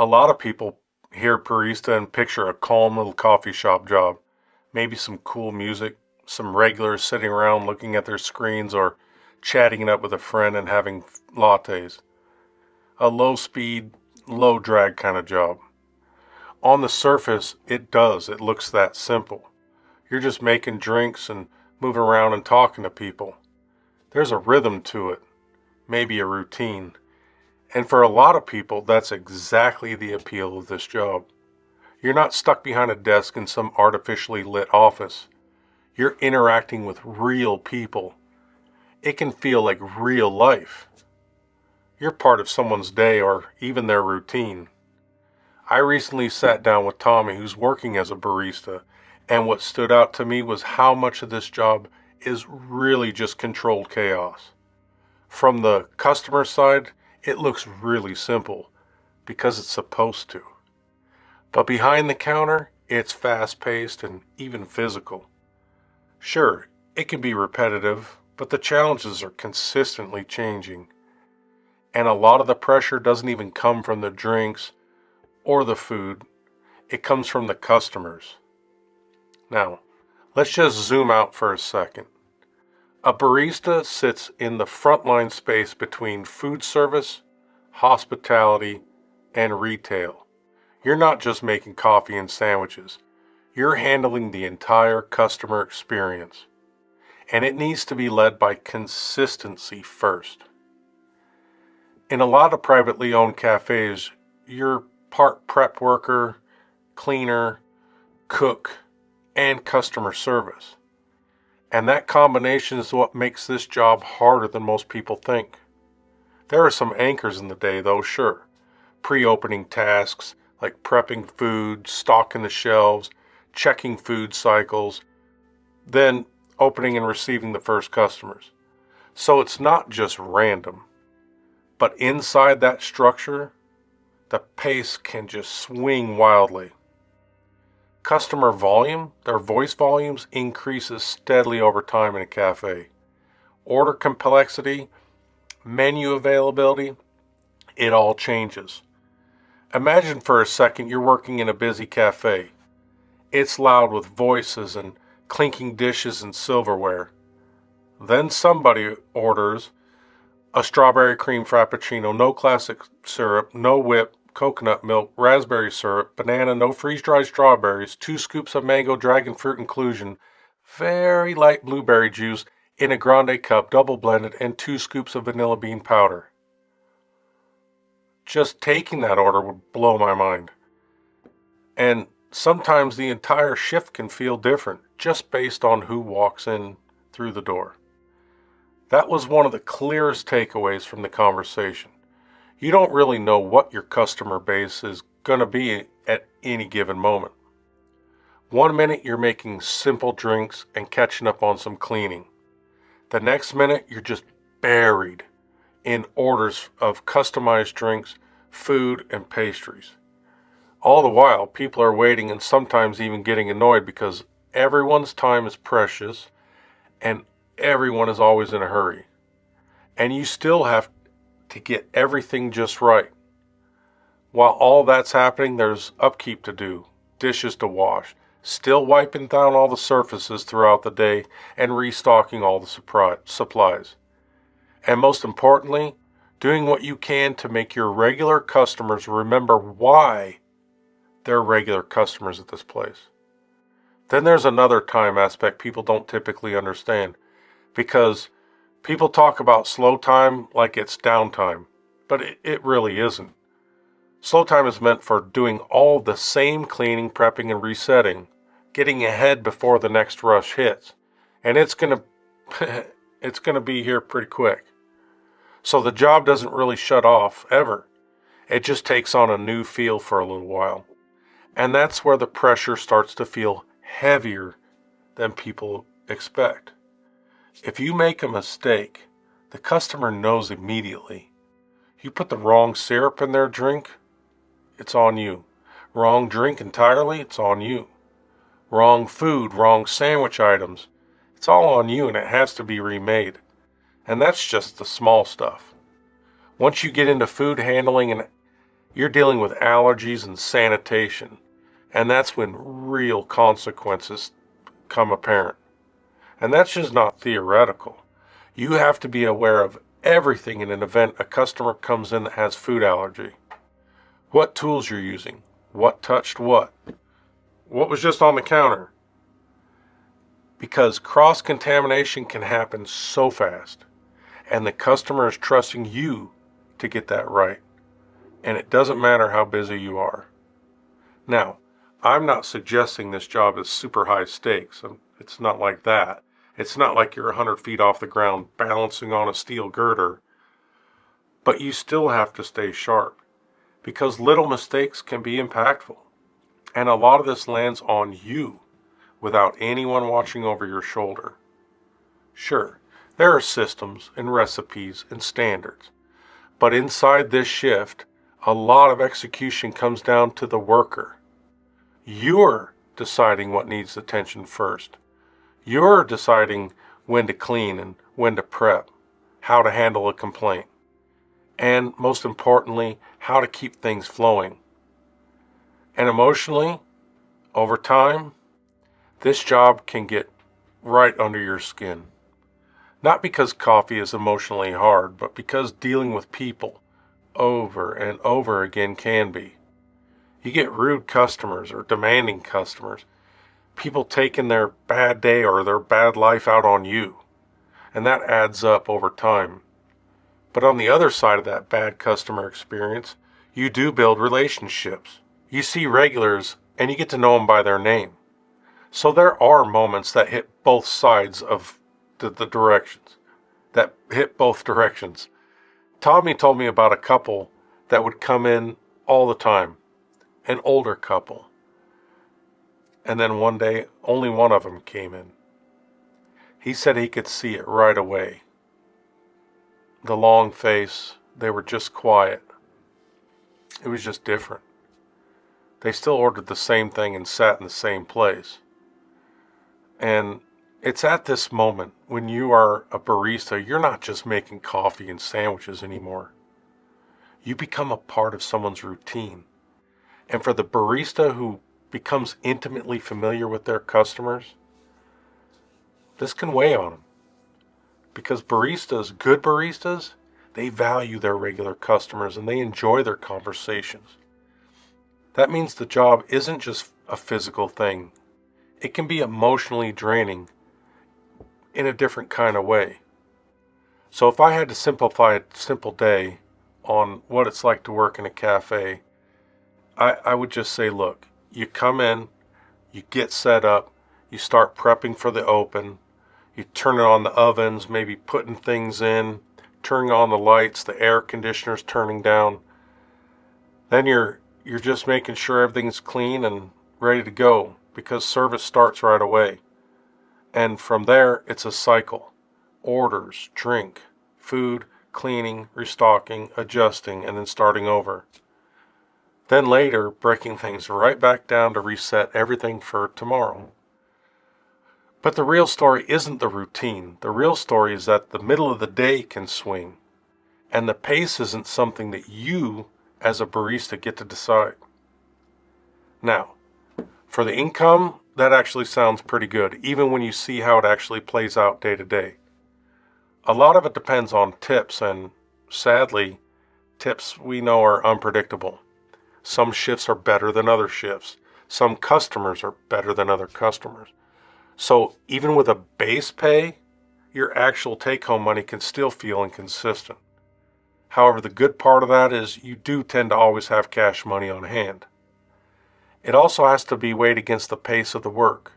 A lot of people hear barista and picture a calm little coffee shop job, maybe some cool music, some regulars sitting around looking at their screens or chatting it up with a friend and having lattes. A low speed, low drag kind of job. On the surface, it looks that simple. You're just making drinks and moving around and talking to people. There's a rhythm to it, maybe a routine. And for a lot of people, that's exactly the appeal of this job. You're not stuck behind a desk in some artificially lit office. You're interacting with real people. It can feel like real life. You're part of someone's day or even their routine. I recently sat down with Tommy, who's working as a barista, and what stood out to me was how much of this job is really just controlled chaos. From the customer side, it looks really simple because it's supposed to. But behind the counter, it's fast-paced and even physical. Sure, it can be repetitive, but the challenges are consistently changing. And a lot of the pressure doesn't even come from the drinks or the food. It comes from the customers. Now, let's just zoom out for a second. A barista sits in the frontline space between food service, hospitality, and retail. You're not just making coffee and sandwiches. You're handling the entire customer experience. And it needs to be led by consistency first. In a lot of privately owned cafes, you're part prep worker, cleaner, cook, and customer service. And that combination is what makes this job harder than most people think. There are some anchors in the day though, sure. Pre-opening tasks like prepping food, stocking the shelves, checking food cycles, then opening and receiving the first customers. So it's not just random. But inside that structure, the pace can just swing wildly. Customer volume, their voice volumes, increases steadily over time in a cafe. Order complexity, menu availability, it all changes. Imagine for a second you're working in a busy cafe. It's loud with voices and clinking dishes and silverware. Then somebody orders a strawberry cream frappuccino, no classic syrup, no whip, coconut milk, raspberry syrup, banana, no freeze-dried strawberries, 2 scoops of mango dragon fruit inclusion, very light blueberry juice in a grande cup, double blended, and 2 scoops of vanilla bean powder. Just taking that order would blow my mind. And sometimes the entire shift can feel different, just based on who walks in through the door. That was one of the clearest takeaways from the conversation. You don't really know what your customer base is going to be at any given moment. One minute you're making simple drinks and catching up on some cleaning. The next minute you're just buried in orders of customized drinks, food, and pastries. All the while, people are waiting and sometimes even getting annoyed because everyone's time is precious and everyone is always in a hurry. And you still have to get everything just right. While all that's happening, there's upkeep to do, dishes to wash, still wiping down all the surfaces throughout the day and restocking all the supplies. And most importantly, doing what you can to make your regular customers remember why they're regular customers at this place. Then there's another time aspect people don't typically understand, because people talk about slow time like it's downtime, but it really isn't. Slow time is meant for doing all the same cleaning, prepping, and resetting, getting ahead before the next rush hits. And it's gonna be here pretty quick. So the job doesn't really shut off ever. It just takes on a new feel for a little while. And that's where the pressure starts to feel heavier than people expect. If you make a mistake, the customer knows immediately. You put the wrong syrup in their drink, it's on you. Wrong drink entirely, it's on you. Wrong food, wrong sandwich items, it's all on you and it has to be remade. And that's just the small stuff. Once you get into food handling and You're dealing with allergies and sanitation, and that's when real consequences come apparent. And that's just not theoretical. You have to be aware of everything in an event a customer comes in that has food allergy. What tools you're using, what touched what was just on the counter. Because cross-contamination can happen so fast, and the customer is trusting you to get that right. And it doesn't matter how busy you are. Now, I'm not suggesting this job is super high stakes. It's not like that. It's not like you're 100 feet off the ground balancing on a steel girder. But you still have to stay sharp, because little mistakes can be impactful. And a lot of this lands on you without anyone watching over your shoulder. Sure, there are systems and recipes and standards. But inside this shift, a lot of execution comes down to the worker. You're deciding what needs attention first. You're deciding when to clean and when to prep, how to handle a complaint, and most importantly, how to keep things flowing. And emotionally, over time, this job can get right under your skin. Not because coffee is emotionally hard, but because dealing with people over and over again can be. You get rude customers or demanding customers, people taking their bad day or their bad life out on you, and that adds up over time. But on the other side of that bad customer experience, you do build relationships. You see regulars and you get to know them by their name. So there are moments that hit both sides of the directions, that hit both directions. Tommy told me about a couple that would come in all the time, an older couple. And then one day, only one of them came in. He said he could see it right away. The long face, they were just quiet. It was just different. They still ordered the same thing and sat in the same place. And it's at this moment when you are a barista, you're not just making coffee and sandwiches anymore. You become a part of someone's routine. And for the barista who becomes intimately familiar with their customers, this can weigh on them. Because baristas, good baristas, they value their regular customers and they enjoy their conversations. That means the job isn't just a physical thing. It can be emotionally draining in a different kind of way. So if I had to simplify a simple day on what it's like to work in a cafe, I would just say, look, you come in, you get set up, you start prepping for the open, you turn on the ovens, maybe putting things in, turning on the lights, the air conditioner's turning down. Then you're just making sure everything's clean and ready to go, because service starts right away. And from there, it's a cycle. Orders, drink, food, cleaning, restocking, adjusting, and then starting over. Then later, breaking things right back down to reset everything for tomorrow. But the real story isn't the routine. The real story is that the middle of the day can swing. And the pace isn't something that you, as a barista, get to decide. Now, for the income, that actually sounds pretty good, even when you see how it actually plays out day to day. A lot of it depends on tips, and sadly, tips we know are unpredictable. Some shifts are better than other shifts. Some customers are better than other customers. So even with a base pay, your actual take-home money can still feel inconsistent. However, the good part of that is you do tend to always have cash money on hand. It also has to be weighed against the pace of the work.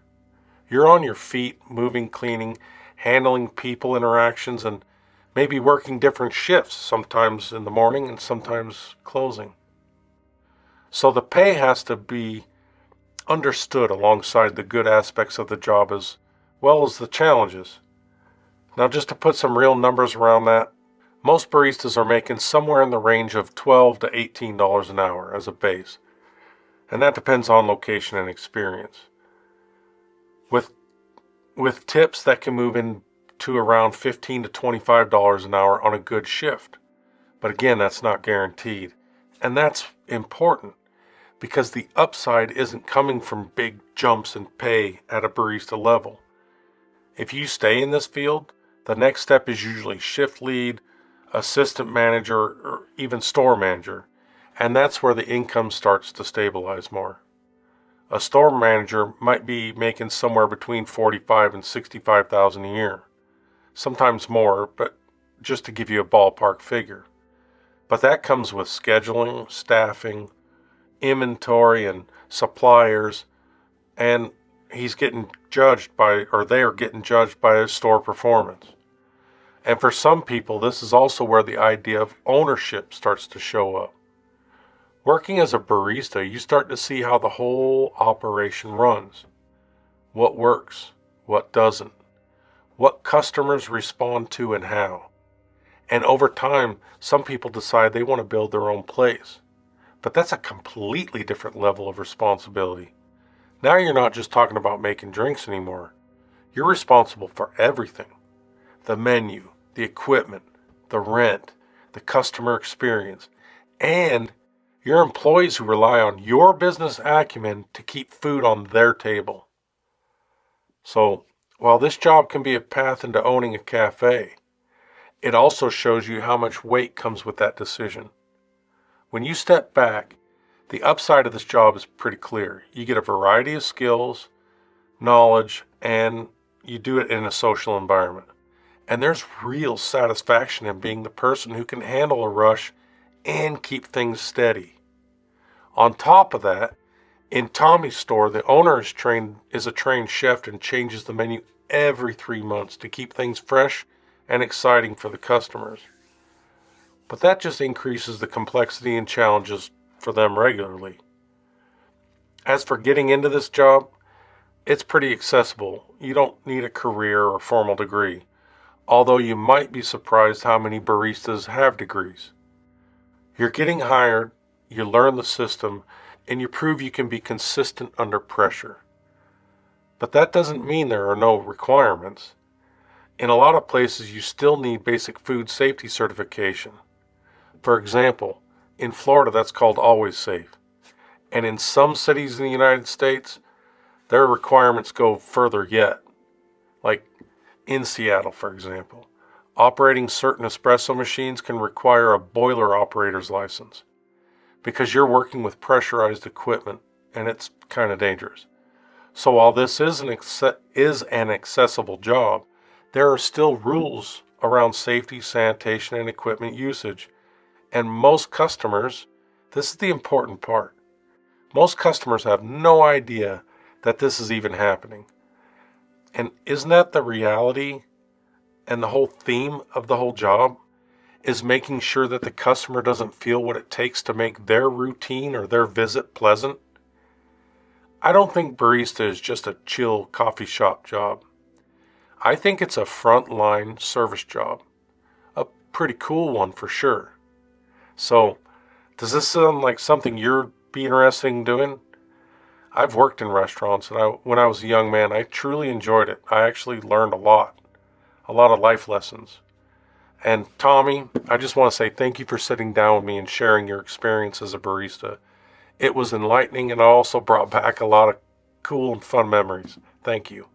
You're on your feet, moving, cleaning, handling people interactions, and maybe working different shifts, sometimes in the morning and sometimes closing. So the pay has to be understood alongside the good aspects of the job as well as the challenges. Now, just to put some real numbers around that, most baristas are making somewhere in the range of $12 to $18 an hour as a base. And that depends on location and experience. With tips that can move into around $15 to $25 an hour on a good shift. But again, that's not guaranteed. And that's important because the upside isn't coming from big jumps in pay at a barista level. If you stay in this field, the next step is usually shift lead, assistant manager, or even store manager. And that's where the income starts to stabilize more. A store manager might be making somewhere between $45,000 and $65,000 a year. Sometimes more, but just to give you a ballpark figure. But that comes with scheduling, staffing, inventory, and suppliers, and he's getting judged by, or they are getting judged by his store performance. And for some people, this is also where the idea of ownership starts to show up. Working as a barista, you start to see how the whole operation runs. What works, what doesn't, what customers respond to and how. And over time, some people decide they want to build their own place. But that's a completely different level of responsibility. Now you're not just talking about making drinks anymore. You're responsible for everything. The menu, the equipment, the rent, the customer experience, and your employees who rely on your business acumen to keep food on their table. So, while this job can be a path into owning a cafe, it also shows you how much weight comes with that decision. When you step back, the upside of this job is pretty clear. You get a variety of skills, knowledge, and you do it in a social environment. And there's real satisfaction in being the person who can handle a rush and keep things steady. On top of that, in Tommy's store, the owner is a trained chef and changes the menu every 3 months to keep things fresh and exciting for the customers. But that just increases the complexity and challenges for them regularly. As for getting into this job, it's pretty accessible. You don't need a career or formal degree, although you might be surprised how many baristas have degrees. You're getting hired, you learn the system, and you prove you can be consistent under pressure. But that doesn't mean there are no requirements. In a lot of places, you still need basic food safety certification. For example, in Florida, that's called Always Safe. And in some cities in the United States, their requirements go further yet. Like in Seattle, for example, operating certain espresso machines can require a boiler operator's license because you're working with pressurized equipment and it's kind of dangerous. So while this is an accessible job, there are still rules around safety, sanitation, and equipment usage. And most customers, this is the important part, most customers have no idea that this is even happening. And isn't that the reality and the whole theme of the whole job? Is making sure that the customer doesn't feel what it takes to make their routine or their visit pleasant? I don't think barista is just a chill coffee shop job. I think it's a frontline service job. A pretty cool one for sure. So, does this sound like something you'd be interested in doing? I've worked in restaurants, and when I was a young man, I truly enjoyed it. I actually learned a lot of life lessons. And Tommy, I just want to say thank you for sitting down with me and sharing your experience as a barista. It was enlightening, and it also brought back a lot of cool and fun memories. Thank you.